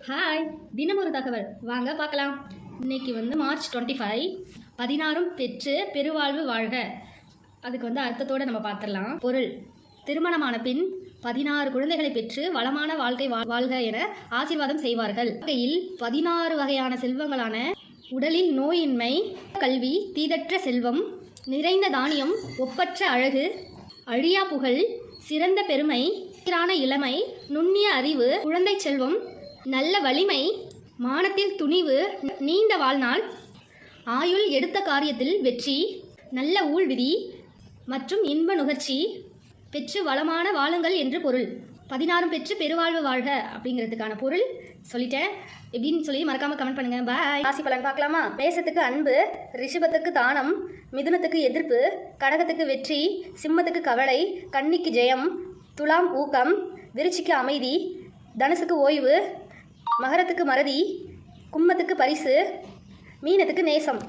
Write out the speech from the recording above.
Hi, தினம் ஒரு தகவல் வாங்க பார்க்கலாம். இன்னைக்கு மார்ச் 25, 16 பெற்று பெருவாழ்வு வாழ்க. அதுக்கு அர்த்தத்தோடு நம்ம பார்த்துடலாம். பொருள்: திருமணமான பின் 16 குழந்தைகளை பெற்று வளமான வாழ்க்கை வாழ்க என ஆசீர்வாதம் செய்வார்கள். வாழ்க்கையில் 16 வகையான செல்வங்களான உடலில் நோயின்மை, கல்வி, தீதற்ற செல்வம், நிறைந்த தானியம், ஒப்பற்ற அழகு, அழியா புகழ், சிறந்த பெருமை, சீரான இளமை, நுண்ணிய அறிவு, குழந்தை செல்வம், நல்ல வலிமை, மானத்தில் துணிவு, நீண்ட வாழ்நாள், ஆயுள், எடுத்த காரியத்தில் வெற்றி, நல்ல ஊழ்விதி மற்றும் இன்ப நுகர்ச்சி பெற்று வளமான வாழுங்கள் என்று பொருள். 16 பெற்று பெருவாழ்வு வாழ்க அப்படிங்கிறதுக்கான பொருள் சொல்லிட்டேன். எப்படின்னு சொல்லி மறக்காமல் கமெண்ட் பண்ணுங்கள். பாய். ராசி பலன் பார்க்கலாமா? மேசத்துக்கு அன்பு, ரிஷபத்துக்கு தானம், மிதுனத்துக்கு எதிர்ப்பு, கடகத்துக்கு வெற்றி, சிம்மத்துக்கு கவலை, கன்னிக்கு ஜெயம், துலாம் ஊக்கம், விருச்சிக்கு அமைதி, தனுசுக்கு ஓய்வு, மகரத்துக்கு மறதி, கும்பத்துக்கு பரிசு, மீனத்துக்கு நேசம்.